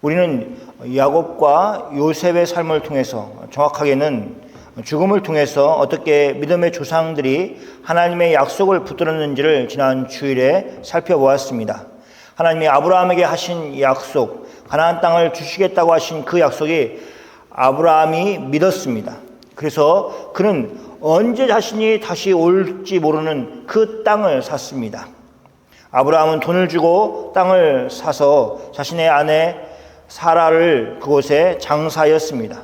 우리는 야곱과 요셉의 삶을 통해서, 정확하게는 죽음을 통해서 어떻게 믿음의 조상들이 하나님의 약속을 붙들었는지를 지난 주일에 살펴보았습니다. 하나님이 아브라함에게 하신 약속, 가나안 땅을 주시겠다고 하신 그 약속이 아브라함이 믿었습니다. 그래서 그는 언제 자신이 다시 올지 모르는 그 땅을 샀습니다. 아브라함은 돈을 주고 땅을 사서 자신의 아내 사라를 그곳에 장사하였습니다.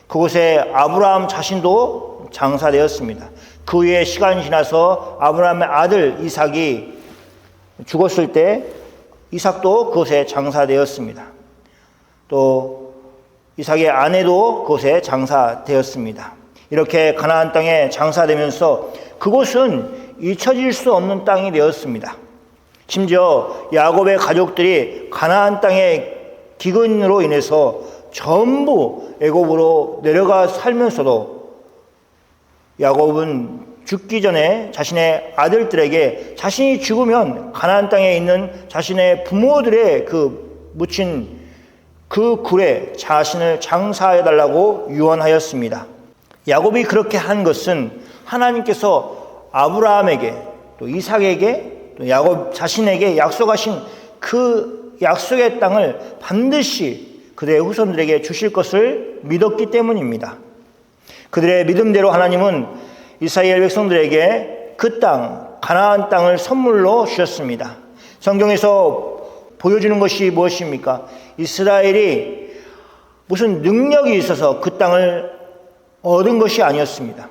그곳에 아브라함 자신도 장사되었습니다. 그 후에 시간이 지나서 아브라함의 아들 이삭이 죽었을 때 이삭도 그곳에 장사되었습니다. 또 이삭의 아내도 그곳에 장사되었습니다. 이렇게 가나안 땅에 장사되면서 그곳은 잊혀질 수 없는 땅이 되었습니다. 심지어 야곱의 가족들이 가나안 땅의 기근으로 인해서 전부 애굽으로 내려가 살면서도 야곱은 죽기 전에 자신의 아들들에게 자신이 죽으면 가나안 땅에 있는 자신의 부모들의 묻힌 그 굴에 자신을 장사해달라고 유언하였습니다. 야곱이 그렇게 한 것은 하나님께서 아브라함에게 또 이삭에게 또 야곱 자신에게 약속하신 그 약속의 땅을 반드시 그들의 후손들에게 주실 것을 믿었기 때문입니다. 그들의 믿음대로 하나님은 이스라엘 백성들에게 그 땅, 가나안 땅을 선물로 주셨습니다. 성경에서 보여주는 것이 무엇입니까? 이스라엘이 무슨 능력이 있어서 그 땅을 얻은 것이 아니었습니다.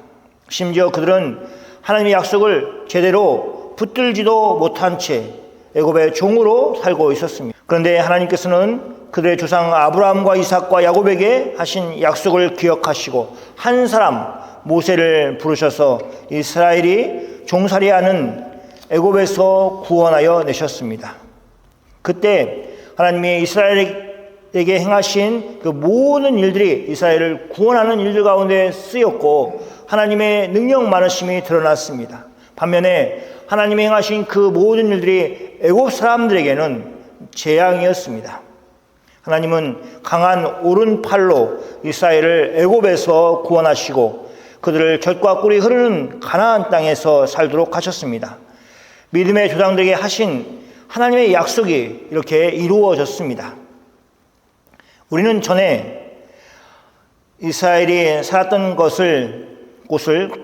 심지어 그들은 하나님의 약속을 제대로 붙들지도 못한 채 애굽의 종으로 살고 있었습니다. 그런데 하나님께서는 그들의 조상 아브라함과 이삭과 야곱에게 하신 약속을 기억하시고 한 사람 모세를 부르셔서 이스라엘이 종살이하는 애굽에서 구원하여 내셨습니다. 그때 하나님이 이스라엘에게 행하신 그 모든 일들이 이스라엘을 구원하는 일들 가운데 쓰였고 하나님의 능력 많으심이 드러났습니다. 반면에 하나님이 행하신 그 모든 일들이 애굽 사람들에게는 재앙이었습니다. 하나님은 강한 오른팔로 이스라엘을 애굽에서 구원하시고 그들을 젖과 꿀이 흐르는 가나안 땅에서 살도록 하셨습니다. 믿음의 조상들에게 하신 하나님의 약속이 이렇게 이루어졌습니다. 우리는 전에 이스라엘이 살았던 곳을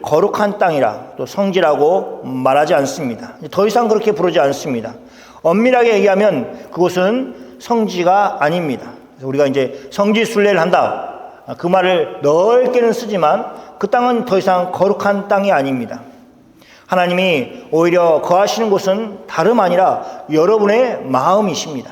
거룩한 땅이라 또 성지라고 말하지 않습니다. 더 이상 그렇게 부르지 않습니다. 엄밀하게 얘기하면 그곳은 성지가 아닙니다. 그래서 우리가 이제 성지 순례를 한다. 그 말을 넓게는 쓰지만 그 땅은 더 이상 거룩한 땅이 아닙니다. 하나님이 오히려 거하시는 곳은 다름 아니라 여러분의 마음이십니다.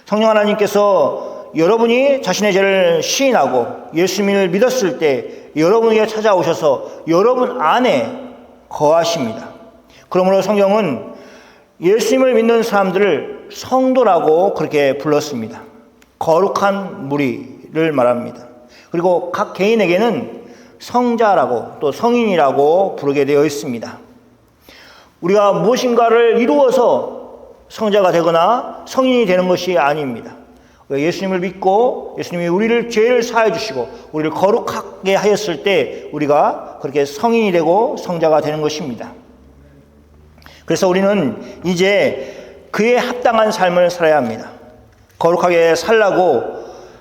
성령 하나님께서 여러분이 자신의 죄를 시인하고 예수님을 믿었을 때 여러분에게 찾아오셔서 여러분 안에 거하십니다. 그러므로 성경은 예수님을 믿는 사람들을 성도라고 그렇게 불렀습니다. 거룩한 무리를 말합니다. 그리고 각 개인에게는 성자라고 또 성인이라고 부르게 되어 있습니다. 우리가 무엇인가를 이루어서 성자가 되거나 성인이 되는 것이 아닙니다. 예수님을 믿고 예수님이 우리를 죄를 사해 주시고 우리를 거룩하게 하였을 때 우리가 그렇게 성인이 되고 성자가 되는 것입니다. 그래서 우리는 이제 그에 합당한 삶을 살아야 합니다. 거룩하게 살라고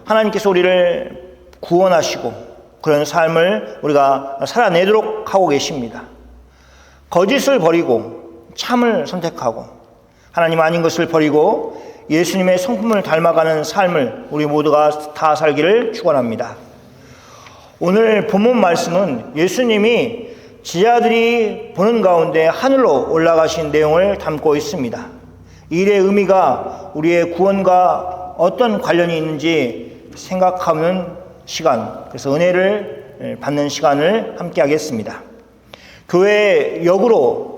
하나님께서 우리를 구원하시고 그런 삶을 우리가 살아내도록 하고 계십니다. 거짓을 버리고 참을 선택하고 하나님 아닌 것을 버리고 예수님의 성품을 닮아가는 삶을 우리 모두가 다 살기를 축원합니다. 오늘 본문 말씀은 예수님이 지자들이 보는 가운데 하늘로 올라가신 내용을 담고 있습니다. 이 일의 의미가 우리의 구원과 어떤 관련이 있는지 생각하는 시간, 그래서 은혜를 받는 시간을 함께 하겠습니다. 교회 역으로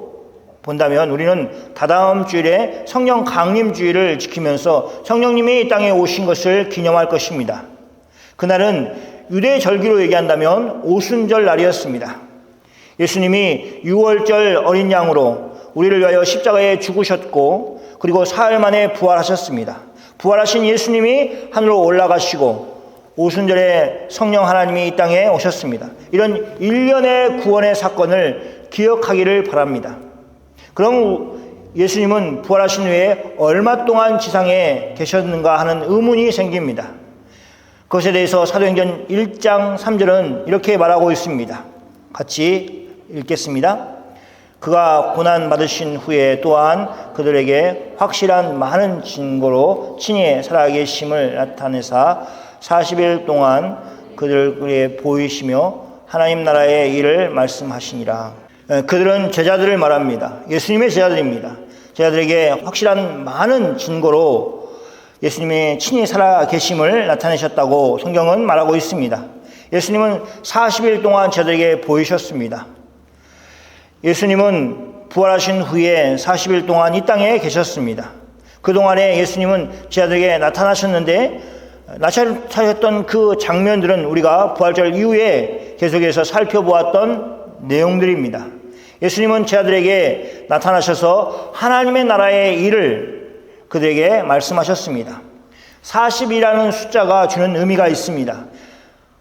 본다면 우리는 다다음 주일에 성령 강림 주일을 지키면서 성령님이 이 땅에 오신 것을 기념할 것입니다. 그날은 유대 절기로 얘기한다면 오순절 날이었습니다. 예수님이 유월절 어린 양으로 우리를 위하여 십자가에 죽으셨고 그리고 사흘 만에 부활하셨습니다. 부활하신 예수님이 하늘로 올라가시고 오순절에 성령 하나님이 이 땅에 오셨습니다. 이런 일련의 구원의 사건을 기억하기를 바랍니다. 그럼 예수님은 부활하신 후에 얼마 동안 지상에 계셨는가 하는 의문이 생깁니다. 그것에 대해서 사도행전 1장 3절은 이렇게 말하고 있습니다. 같이 읽겠습니다. 그가 고난 받으신 후에 또한 그들에게 확실한 많은 증거로 친히 살아계심을 나타내사 40일 동안 그들에게 보이시며 하나님 나라의 일을 말씀하시니라. 그들은 제자들을 말합니다. 예수님의 제자들입니다. 제자들에게 확실한 많은 증거로 예수님이 친히 살아계심을 나타내셨다고 성경은 말하고 있습니다. 예수님은 40일 동안 제자들에게 보이셨습니다. 예수님은 부활하신 후에 40일 동안 이 땅에 계셨습니다. 그동안에 예수님은 제자들에게 나타나셨는데 나타나셨던 그 장면들은 우리가 부활절 이후에 계속해서 살펴보았던 내용들입니다. 예수님은 제자들에게 나타나셔서 하나님의 나라의 일을 그들에게 말씀하셨습니다. 40이라는 숫자가 주는 의미가 있습니다.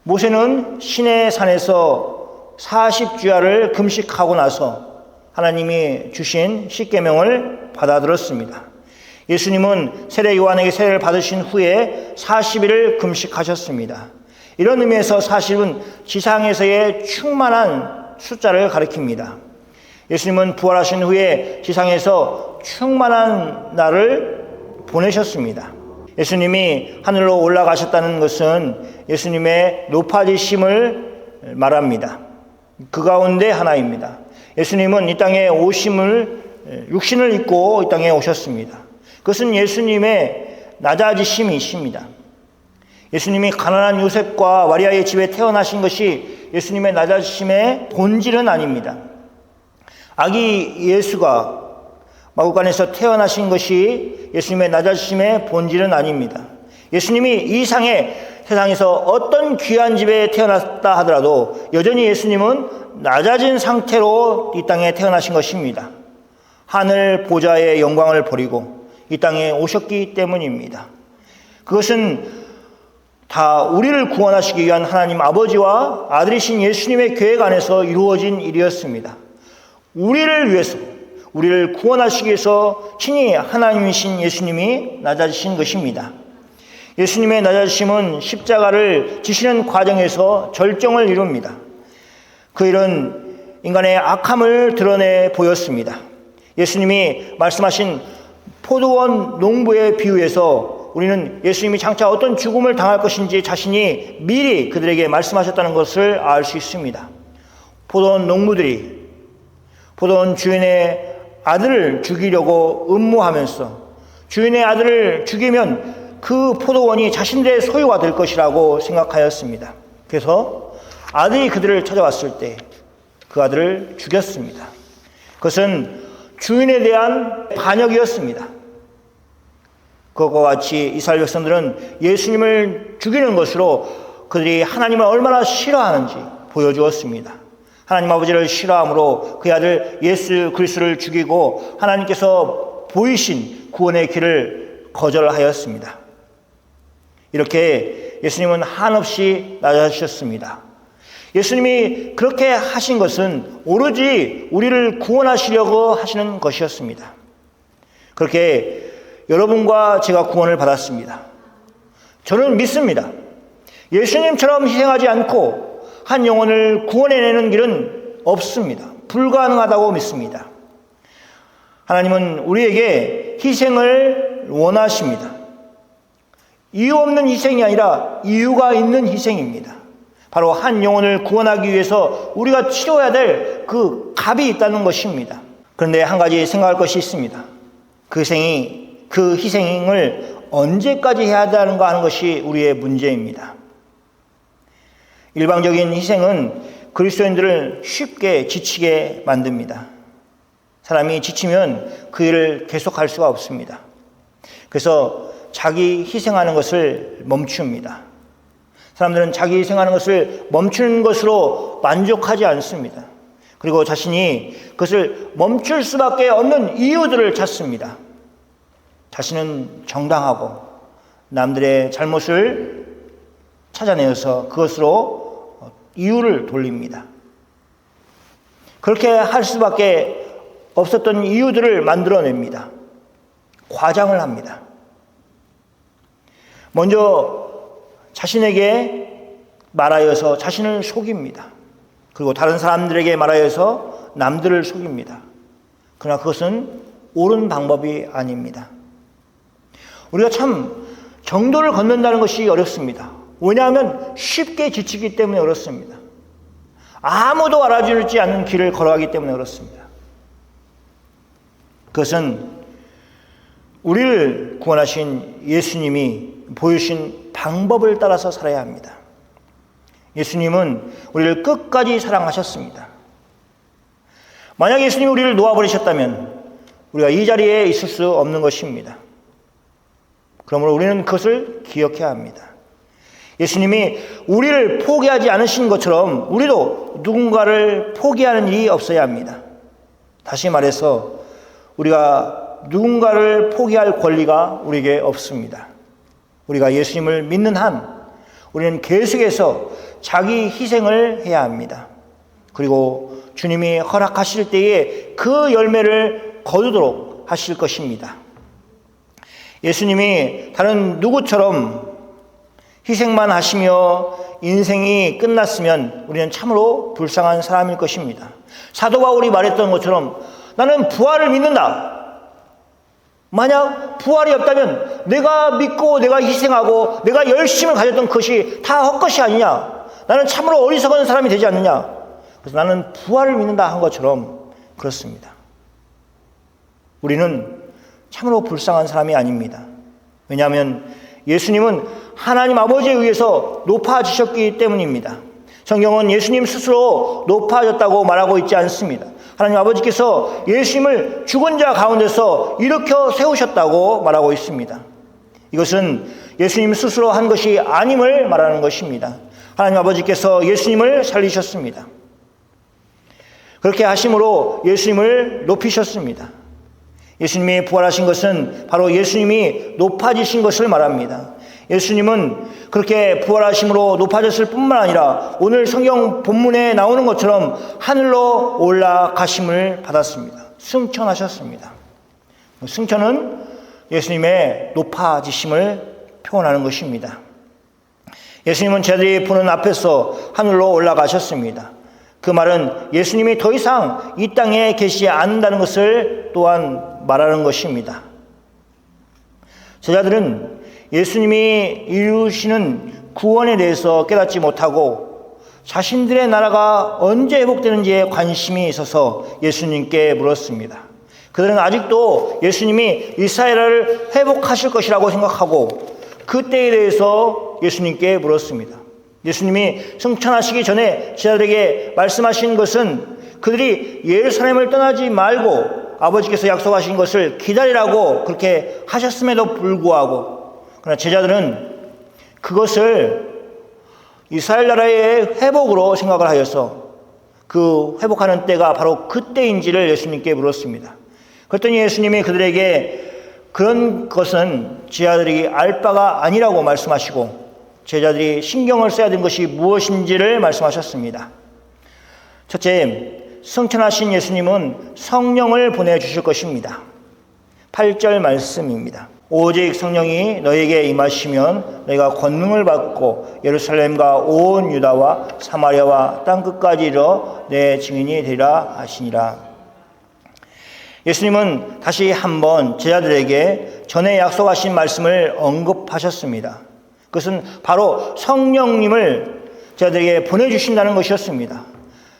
모세는 시내 산에서 40주야를 금식하고 나서 하나님이 주신 십계명을 받아들었습니다. 예수님은 세례 요한에게 세례를 받으신 후에 40일을 금식하셨습니다. 이런 의미에서 40은 지상에서의 충만한 숫자를 가리킵니다. 예수님은 부활하신 후에 지상에서 충만한 날을 보내셨습니다. 예수님이 하늘로 올라가셨다는 것은 예수님의 높아지심을 말합니다. 그 가운데 하나입니다. 예수님은 이 땅에 육신을 입고 이 땅에 오셨습니다. 그것은 예수님의 낮아지심이십니다. 예수님이 가난한 요셉과 마리아의 집에 태어나신 것이 예수님의 낮아지심의 본질은 아닙니다. 아기 예수가 마구간에서 태어나신 것이 예수님의 낮아지심의 본질은 아닙니다. 예수님이 이 세상에서 어떤 귀한 집에 태어났다 하더라도 여전히 예수님은 낮아진 상태로 이 땅에 태어나신 것입니다. 하늘 보좌의 영광을 버리고 이 땅에 오셨기 때문입니다. 그것은 다 우리를 구원하시기 위한 하나님 아버지와 아들이신 예수님의 계획 안에서 이루어진 일이었습니다. 우리를 위해서, 우리를 구원하시기 위해서 친히 하나님이신 예수님이 낮아지신 것입니다. 예수님의 낮아지심은 십자가를 지시는 과정에서 절정을 이룹니다. 그 일은 인간의 악함을 드러내 보였습니다. 예수님이 말씀하신 포도원 농부의 비유에서 우리는 예수님이 장차 어떤 죽음을 당할 것인지 자신이 미리 그들에게 말씀하셨다는 것을 알 수 있습니다. 포도원 농부들이 포도원 주인의 아들을 죽이려고 음모하면서 주인의 아들을 죽이면 그 포도원이 자신들의 소유가 될 것이라고 생각하였습니다. 그래서 아들이 그들을 찾아왔을 때 그 아들을 죽였습니다. 그것은 주인에 대한 반역이었습니다. 그것과 같이 이스라엘 백성들은 예수님을 죽이는 것으로 그들이 하나님을 얼마나 싫어하는지 보여주었습니다. 하나님 아버지를 싫어함으로 그의 아들 예수 그리스도를 죽이고 하나님께서 보이신 구원의 길을 거절하였습니다. 이렇게 예수님은 한없이 낮아지셨습니다. 예수님이 그렇게 하신 것은 오로지 우리를 구원하시려고 하시는 것이었습니다. 그렇게 여러분과 제가 구원을 받았습니다. 저는 믿습니다. 예수님처럼 희생하지 않고 한 영혼을 구원해내는 길은 없습니다. 불가능하다고 믿습니다. 하나님은 우리에게 희생을 원하십니다. 이유 없는 희생이 아니라 이유가 있는 희생입니다. 바로 한 영혼을 구원하기 위해서 우리가 치러야 될 그 값이 있다는 것입니다. 그런데 한 가지 생각할 것이 있습니다. 그 희생을 언제까지 해야 하는가 하는 것이 우리의 문제입니다. 일방적인 희생은 그리스도인들을 쉽게 지치게 만듭니다. 사람이 지치면 그 일을 계속할 수가 없습니다. 그래서 자기 희생하는 것을 멈춥니다. 사람들은 자기 희생하는 것을 멈추는 것으로 만족하지 않습니다. 그리고 자신이 그것을 멈출 수밖에 없는 이유들을 찾습니다. 자신은 정당하고 남들의 잘못을 찾아내어서 그것으로 이유를 돌립니다. 그렇게 할 수밖에 없었던 이유들을 만들어냅니다. 과장을 합니다. 먼저 자신에게 말하여서 자신을 속입니다. 그리고 다른 사람들에게 말하여서 남들을 속입니다. 그러나 그것은 옳은 방법이 아닙니다. 우리가 참 정도를 건넌다는 것이 어렵습니다. 왜냐하면 쉽게 지치기 때문에 어렵습니다. 아무도 알아주지 않는 길을 걸어가기 때문에 그렇습니다. 그것은 우리를 구원하신 예수님이 보여주신 방법을 따라서 살아야 합니다. 예수님은 우리를 끝까지 사랑하셨습니다. 만약 예수님이 우리를 놓아버리셨다면 우리가 이 자리에 있을 수 없는 것입니다. 그러므로 우리는 그것을 기억해야 합니다. 예수님이 우리를 포기하지 않으신 것처럼 우리도 누군가를 포기하는 일이 없어야 합니다. 다시 말해서 우리가 누군가를 포기할 권리가 우리에게 없습니다. 우리가 예수님을 믿는 한 우리는 계속해서 자기 희생을 해야 합니다. 그리고 주님이 허락하실 때에 그 열매를 거두도록 하실 것입니다. 예수님이 다른 누구처럼 희생만 하시며 인생이 끝났으면 우리는 참으로 불쌍한 사람일 것입니다. 사도 바울이 말했던 것처럼 나는 부활을 믿는다. 만약 부활이 없다면 내가 믿고 내가 희생하고 내가 열심을 가졌던 것이 다 헛것이 아니냐. 나는 참으로 어리석은 사람이 되지 않느냐. 그래서 나는 부활을 믿는다 한 것처럼 그렇습니다. 우리는 참으로 불쌍한 사람이 아닙니다. 왜냐하면 예수님은 하나님 아버지에 의해서 높아지셨기 때문입니다. 성경은 예수님 스스로 높아졌다고 말하고 있지 않습니다. 하나님 아버지께서 예수님을 죽은 자 가운데서 일으켜 세우셨다고 말하고 있습니다. 이것은 예수님 스스로 한 것이 아님을 말하는 것입니다. 하나님 아버지께서 예수님을 살리셨습니다. 그렇게 하심으로 예수님을 높이셨습니다. 예수님이 부활하신 것은 바로 예수님이 높아지신 것을 말합니다. 예수님은 그렇게 부활하심으로 높아졌을 뿐만 아니라 오늘 성경 본문에 나오는 것처럼 하늘로 올라가심을 받았습니다. 승천하셨습니다. 승천은 예수님의 높아지심을 표현하는 것입니다. 예수님은 제자들이 보는 앞에서 하늘로 올라가셨습니다. 그 말은 예수님이 더 이상 이 땅에 계시지 않는다는 것을 또한 말하는 것입니다. 제자들은 예수님이 이루시는 구원에 대해서 깨닫지 못하고 자신들의 나라가 언제 회복되는지에 관심이 있어서 예수님께 물었습니다. 그들은 아직도 예수님이 이스라엘을 회복하실 것이라고 생각하고 그 때에 대해서 예수님께 물었습니다. 예수님이 승천하시기 전에 제자들에게 말씀하신 것은 그들이 예루살렘을 떠나지 말고 아버지께서 약속하신 것을 기다리라고 그렇게 하셨음에도 불구하고 그러나 제자들은 그것을 이스라엘 나라의 회복으로 생각을 하여서 그 회복하는 때가 바로 그때인지를 예수님께 물었습니다. 그랬더니 예수님이 그들에게 그런 것은 제자들이 알 바가 아니라고 말씀하시고 제자들이 신경을 써야 되는 것이 무엇인지를 말씀하셨습니다. 첫째, 승천하신 예수님은 성령을 보내주실 것입니다. 8절 말씀입니다. 오직 성령이 너에게 임하시면 너희가 권능을 받고 예루살렘과 온 유다와 사마리아와 땅끝까지 이르러 내 증인이 되리라 하시니라. 예수님은 다시 한번 제자들에게 전에 약속하신 말씀을 언급하셨습니다. 그것은 바로 성령님을 제자들에게 보내주신다는 것이었습니다.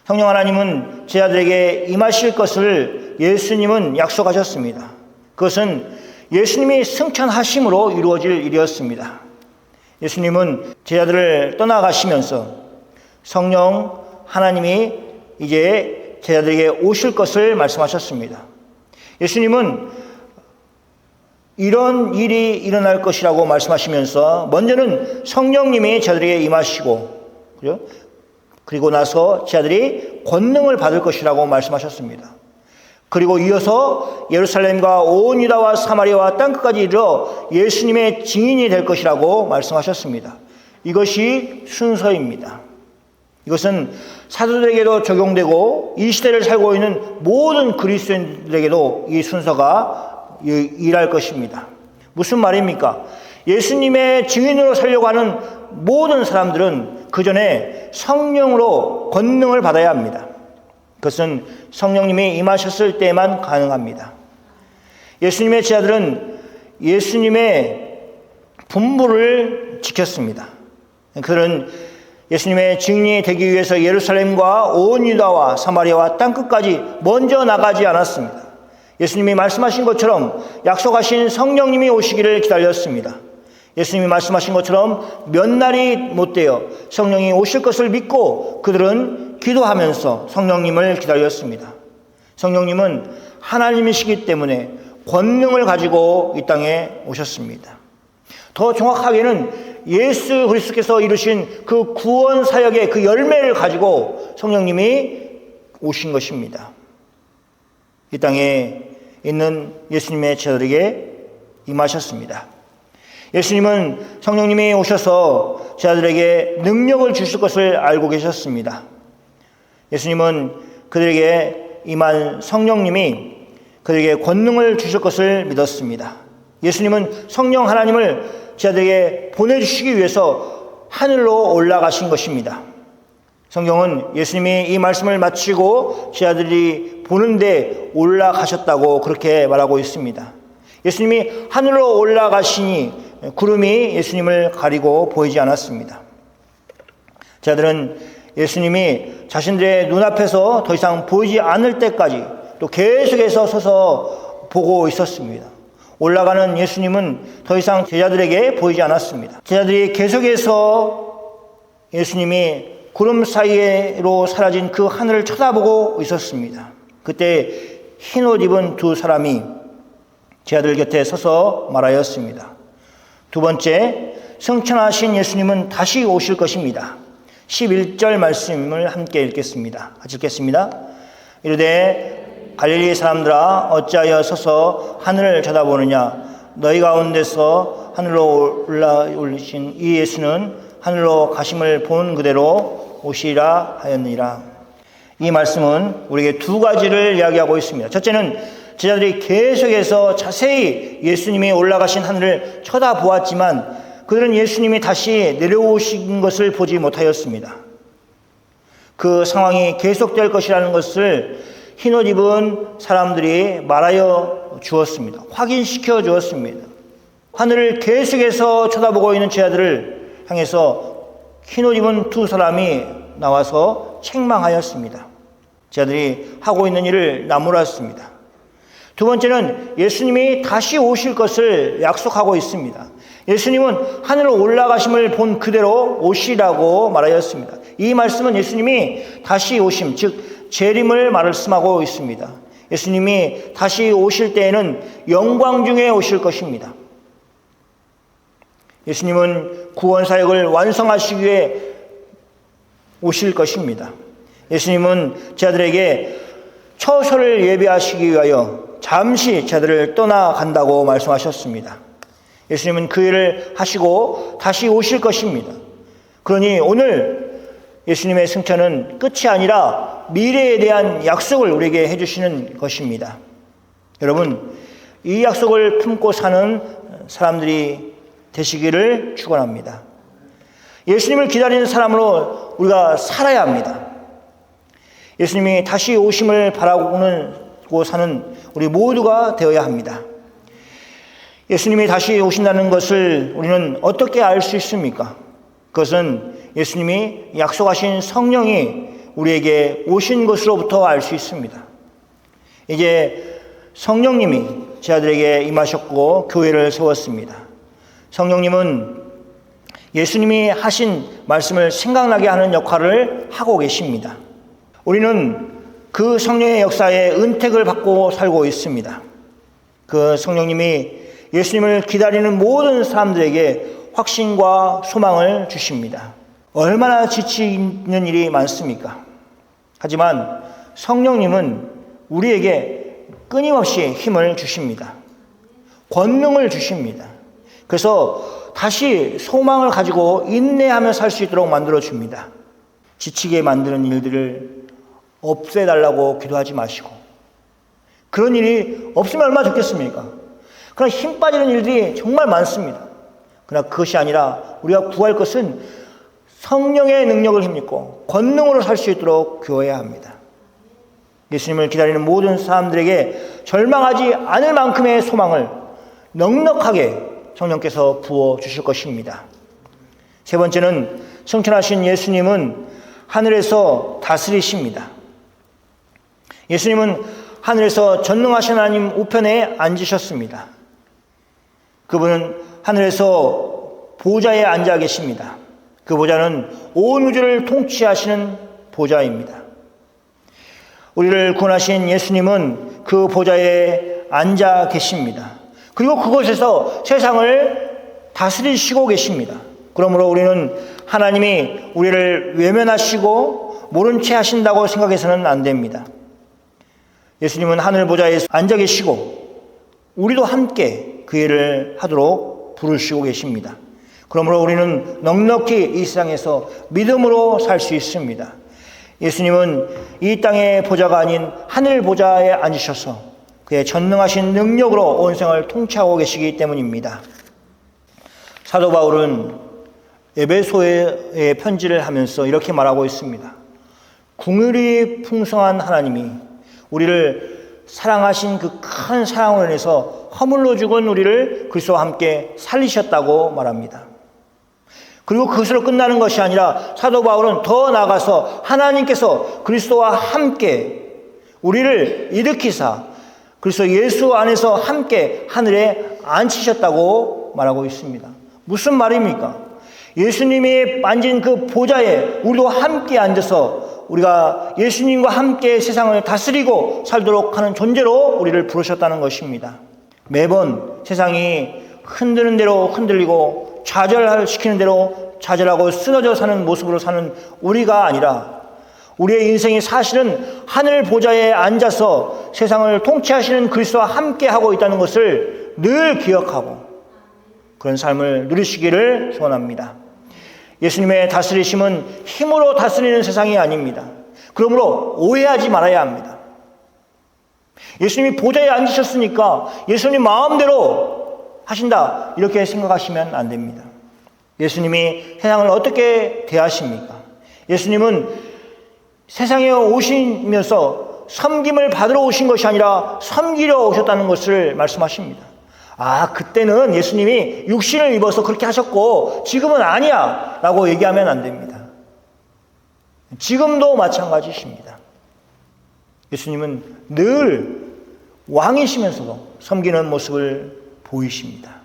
성령 하나님은 제자들에게 임하실 것을 예수님은 약속하셨습니다. 그것은 예수님이 승천하심으로 이루어질 일이었습니다. 예수님은 제자들을 떠나가시면서 성령 하나님이 이제 제자들에게 오실 것을 말씀하셨습니다. 예수님은 이런 일이 일어날 것이라고 말씀하시면서 먼저는 성령님이 제자들에게 임하시고 그리고 나서 제자들이 권능을 받을 것이라고 말씀하셨습니다. 그리고 이어서 예루살렘과 온 유다와 사마리아와 땅끝까지 이르러 예수님의 증인이 될 것이라고 말씀하셨습니다. 이것이 순서입니다. 이것은 사도들에게도 적용되고 이 시대를 살고 있는 모든 그리스도인들에게도 이 순서가 일할 것입니다. 무슨 말입니까? 예수님의 증인으로 살려고 하는 모든 사람들은 그 전에 성령으로 권능을 받아야 합니다. 그것은 성령님이 임하셨을 때만 가능합니다. 예수님의 제자들은 예수님의 분부를 지켰습니다. 그들은 예수님의 증인이 되기 위해서 예루살렘과 온 유다와 사마리아와 땅끝까지 먼저 나가지 않았습니다. 예수님이 말씀하신 것처럼 약속하신 성령님이 오시기를 기다렸습니다. 예수님이 말씀하신 것처럼 몇 날이 못되어 성령이 오실 것을 믿고 그들은 기도하면서 성령님을 기다렸습니다. 성령님은 하나님이시기 때문에 권능을 가지고 이 땅에 오셨습니다. 더 정확하게는 예수 그리스도께서 이루신 그 구원 사역의 그 열매를 가지고 성령님이 오신 것입니다. 이 땅에 있는 예수님의 제자들에게 임하셨습니다. 예수님은 성령님이 오셔서 제자들에게 능력을 주실 것을 알고 계셨습니다. 예수님은 그들에게 임한 성령님이 그들에게 권능을 주실 것을 믿었습니다. 예수님은 성령 하나님을 제자들에게 보내주시기 위해서 하늘로 올라가신 것입니다. 성경은 예수님이 이 말씀을 마치고 제자들이 보는데 올라가셨다고 그렇게 말하고 있습니다. 예수님이 하늘로 올라가시니 구름이 예수님을 가리고 보이지 않았습니다. 제자들은 예수님이 자신들의 눈앞에서 더 이상 보이지 않을 때까지 또 계속해서 서서 보고 있었습니다. 올라가는 예수님은 더 이상 제자들에게 보이지 않았습니다. 제자들이 계속해서 예수님이 구름 사이로 사라진 그 하늘을 쳐다보고 있었습니다. 그때 흰 옷 입은 두 사람이 제자들 곁에 서서 말하였습니다. 두 번째, 승천하신 예수님은 다시 오실 것입니다. 11절 말씀을 함께 읽겠습니다. 같이 읽겠습니다. 이르되 갈릴리 사람들아 어찌하여 서서 하늘을 쳐다보느냐. 너희 가운데서 하늘로 올라오신 이 예수는 하늘로 가심을 본 그대로 오시리라 하였느니라. 이 말씀은 우리에게 두 가지를 이야기하고 있습니다. 첫째는 제자들이 계속해서 자세히 예수님이 올라가신 하늘을 쳐다보았지만 그들은 예수님이 다시 내려오신 것을 보지 못하였습니다. 그 상황이 계속될 것이라는 것을 흰옷 입은 사람들이 말하여 주었습니다. 확인시켜 주었습니다. 하늘을 계속해서 쳐다보고 있는 제자들을 향해서 흰옷 입은 두 사람이 나와서 책망하였습니다. 제자들이 하고 있는 일을 나무랐습니다. 두 번째는 예수님이 다시 오실 것을 약속하고 있습니다. 예수님은 하늘로 올라가심을 본 그대로 오시라고 말하였습니다. 이 말씀은 예수님이 다시 오심, 즉 재림을 말씀하고 있습니다. 예수님이 다시 오실 때에는 영광 중에 오실 것입니다. 예수님은 구원 사역을 완성하시기 위해 오실 것입니다. 예수님은 제자들에게 처소를 예비하시기 위하여 잠시 제자들을 떠나간다고 말씀하셨습니다. 예수님은 그 일을 하시고 다시 오실 것입니다. 그러니 오늘 예수님의 승천은 끝이 아니라 미래에 대한 약속을 우리에게 해주시는 것입니다. 여러분, 이 약속을 품고 사는 사람들이 되시기를 축원합니다. 예수님을 기다리는 사람으로 우리가 살아야 합니다. 예수님이 다시 오심을 바라고 사는 우리 모두가 되어야 합니다. 예수님이 다시 오신다는 것을 우리는 어떻게 알 수 있습니까? 그것은 예수님이 약속하신 성령이 우리에게 오신 것으로부터 알 수 있습니다. 이제 성령님이 제자들에게 임하셨고 교회를 세웠습니다. 성령님은 예수님이 하신 말씀을 생각나게 하는 역할을 하고 계십니다. 우리는 그 성령의 역사에 은택을 받고 살고 있습니다. 그 성령님이 예수님을 기다리는 모든 사람들에게 확신과 소망을 주십니다. 얼마나 지치는 일이 많습니까? 하지만 성령님은 우리에게 끊임없이 힘을 주십니다. 권능을 주십니다. 그래서 다시 소망을 가지고 인내하며 살 수 있도록 만들어 줍니다. 지치게 만드는 일들을 없애달라고 기도하지 마시고, 그런 일이 없으면 얼마나 좋겠습니까? 그러나 힘 빠지는 일들이 정말 많습니다. 그러나 그것이 아니라 우리가 구할 것은 성령의 능력을 힘입고 권능으로 살 수 있도록 구해야 합니다. 예수님을 기다리는 모든 사람들에게 절망하지 않을 만큼의 소망을 넉넉하게 성령께서 부어주실 것입니다. 세 번째는 승천하신 예수님은 하늘에서 다스리십니다. 예수님은 하늘에서 전능하신 하나님 우편에 앉으셨습니다. 그분은 하늘에서 보좌에 앉아 계십니다. 그 보좌는 온 우주를 통치하시는 보좌입니다. 우리를 구원하신 예수님은 그 보좌에 앉아 계십니다. 그리고 그곳에서 세상을 다스리시고 계십니다. 그러므로 우리는 하나님이 우리를 외면하시고 모른 채 하신다고 생각해서는 안 됩니다. 예수님은 하늘 보좌에 앉아 계시고 우리도 함께 그 일을 하도록 부르시고 계십니다. 그러므로 우리는 넉넉히 이 세상에서 믿음으로 살 수 있습니다. 예수님은 이 땅의 보좌가 아닌 하늘 보좌에 앉으셔서 그의 전능하신 능력으로 온 세상을 통치하고 계시기 때문입니다. 사도 바울은 에베소에 편지를 하면서 이렇게 말하고 있습니다. 긍휼이 풍성한 하나님이 우리를 사랑하신 그 큰 사랑으로 인해서 허물로 죽은 우리를 그리스도와 함께 살리셨다고 말합니다. 그리고 그것으로 끝나는 것이 아니라 사도 바울은 더 나아가서 하나님께서 그리스도와 함께 우리를 일으키사 그리스도 예수 안에서 함께 하늘에 앉히셨다고 말하고 있습니다. 무슨 말입니까? 예수님이 앉은 그 보좌에 우리도 함께 앉아서 우리가 예수님과 함께 세상을 다스리고 살도록 하는 존재로 우리를 부르셨다는 것입니다. 매번 세상이 흔드는 대로 흔들리고 좌절시키는 대로 좌절하고 쓰러져 사는 모습으로 사는 우리가 아니라 우리의 인생이 사실은 하늘 보좌에 앉아서 세상을 통치하시는 그리스도와 함께 하고 있다는 것을 늘 기억하고 그런 삶을 누리시기를 소원합니다. 예수님의 다스리심은 힘으로 다스리는 세상이 아닙니다. 그러므로 오해하지 말아야 합니다. 예수님이 보좌에 앉으셨으니까 예수님 마음대로 하신다 이렇게 생각하시면 안 됩니다. 예수님이 세상을 어떻게 대하십니까? 예수님은 세상에 오시면서 섬김을 받으러 오신 것이 아니라 섬기려 오셨다는 것을 말씀하십니다. 그때는 예수님이 육신을 입어서 그렇게 하셨고 지금은 아니야 라고 얘기하면 안 됩니다. 지금도 마찬가지십니다. 예수님은 늘 왕이시면서도 섬기는 모습을 보이십니다.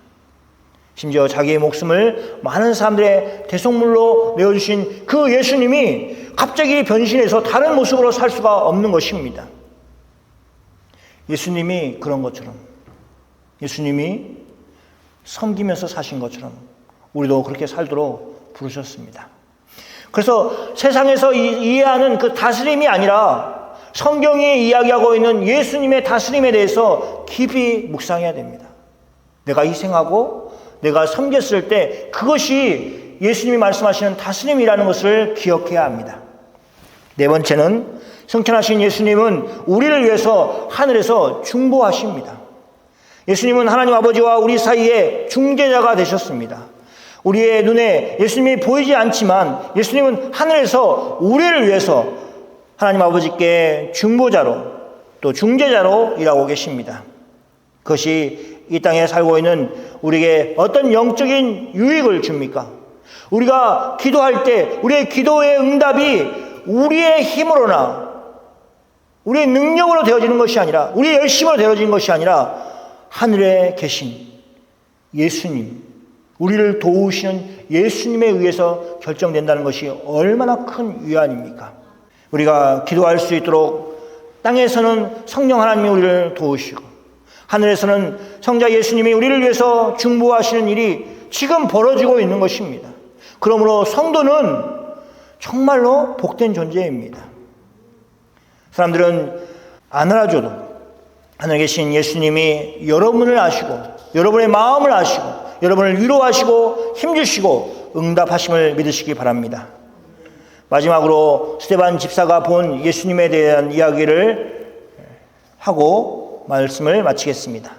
심지어 자기의 목숨을 많은 사람들의 대속물로 내어주신 그 예수님이 갑자기 변신해서 다른 모습으로 살 수가 없는 것입니다. 예수님이 그런 것처럼 예수님이 섬기면서 사신 것처럼 우리도 그렇게 살도록 부르셨습니다. 그래서 세상에서 이해하는 그 다스림이 아니라 성경이 이야기하고 있는 예수님의 다스림에 대해서 깊이 묵상해야 됩니다. 내가 희생하고 내가 섬겼을 때 그것이 예수님이 말씀하시는 다스림이라는 것을 기억해야 합니다. 네 번째는 승천하신 예수님은 우리를 위해서 하늘에서 중보하십니다. 예수님은 하나님 아버지와 우리 사이에 중재자가 되셨습니다. 우리의 눈에 예수님이 보이지 않지만 예수님은 하늘에서 우리를 위해서 하나님 아버지께 중보자로 또 중재자로 일하고 계십니다. 그것이 이 땅에 살고 있는 우리에게 어떤 영적인 유익을 줍니까? 우리가 기도할 때 우리의 기도의 응답이 우리의 힘으로나 우리의 능력으로 되어지는 것이 아니라 우리의 열심으로 되어지는 것이 아니라 하늘에 계신 예수님, 우리를 도우시는 예수님에 의해서 결정된다는 것이 얼마나 큰 위안입니까? 우리가 기도할 수 있도록 땅에서는 성령 하나님이 우리를 도우시고 하늘에서는 성자 예수님이 우리를 위해서 중보하시는 일이 지금 벌어지고 있는 것입니다. 그러므로 성도는 정말로 복된 존재입니다. 사람들은 안 알아줘도 하늘에 계신 예수님이 여러분을 아시고 여러분의 마음을 아시고 여러분을 위로하시고 힘주시고 응답하심을 믿으시기 바랍니다. 마지막으로 스데반 집사가 본 예수님에 대한 이야기를 하고 말씀을 마치겠습니다.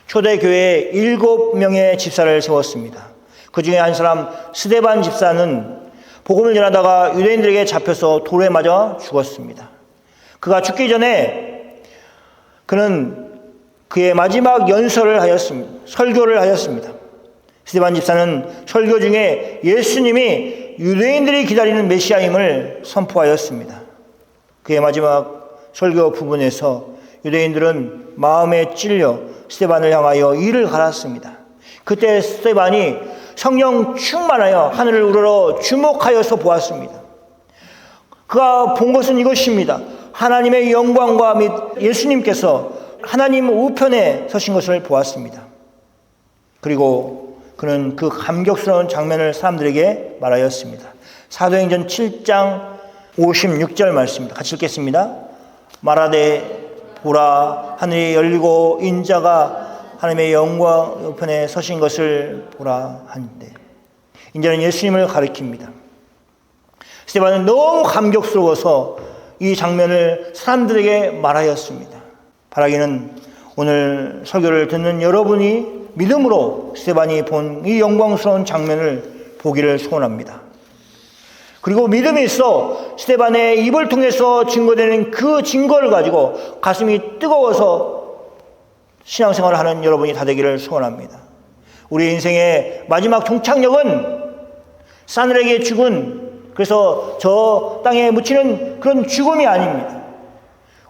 초대교회에 7명의 집사를 세웠습니다. 그 중에 한 사람 스데반 집사는 복음을 전하다가 유대인들에게 잡혀서 돌에 맞아 죽었습니다. 그가 죽기 전에 그는 그의 마지막 연설을 하였습니다. 설교를 하였습니다. 스데반 집사는 설교 중에 예수님이 유대인들이 기다리는 메시아임을 선포하였습니다. 그의 마지막 설교 부분에서 유대인들은 마음에 찔려 스데반을 향하여 이를 갈았습니다. 그때 스데반이 성령 충만하여 하늘을 우러러 주목하여서 보았습니다. 그가 본 것은 이것입니다. 하나님의 영광과 및 예수님께서 하나님 우편에 서신 것을 보았습니다. 그리고 그는 그 감격스러운 장면을 사람들에게 말하였습니다. 사도행전 7장 56절 말씀입니다. 같이 읽겠습니다. 말하되 보라 하늘이 열리고 인자가 하나님의 영광 우편에 서신 것을 보라 하는데, 인자는 예수님을 가리킵니다. 스데반은 너무 감격스러워서 이 장면을 사람들에게 말하였습니다. 바라기는 오늘 설교를 듣는 여러분이 믿음으로 스데반이 본 이 영광스러운 장면을 보기를 소원합니다. 그리고 믿음이 있어 스데반의 입을 통해서 증거되는 그 증거를 가지고 가슴이 뜨거워서 신앙생활을 하는 여러분이 다 되기를 소원합니다. 우리 인생의 마지막 종착역은 싸늘하게 죽은, 그래서 저 땅에 묻히는 그런 죽음이 아닙니다.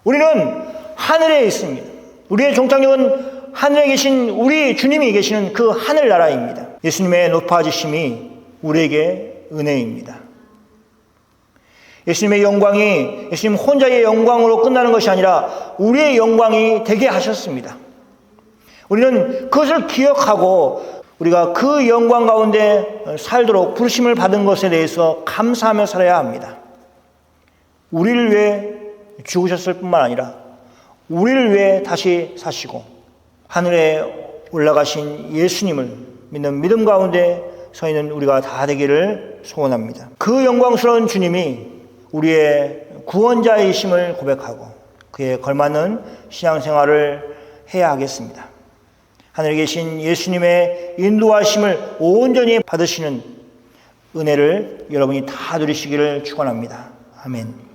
우리는 하늘에 있습니다. 우리의 종착역은 하늘에 계신 우리 주님이 계시는 그 하늘나라입니다. 예수님의 높아지심이 우리에게 은혜입니다. 예수님의 영광이 예수님 혼자의 영광으로 끝나는 것이 아니라 우리의 영광이 되게 하셨습니다. 우리는 그것을 기억하고 우리가 그 영광 가운데 살도록 부르심을 받은 것에 대해서 감사하며 살아야 합니다. 우리를 위해 죽으셨을 뿐만 아니라 우리를 위해 다시 사시고 하늘에 올라가신 예수님을 믿는 믿음 가운데 서 있는 우리가 다 되기를 소원합니다. 그 영광스러운 주님이 우리의 구원자이심을 고백하고 그에 걸맞는 신앙생활을 해야 하겠습니다. 하늘에 계신 예수님의 인도하심을 온전히 받으시는 은혜를 여러분이 다 누리시기를 축원합니다. 아멘.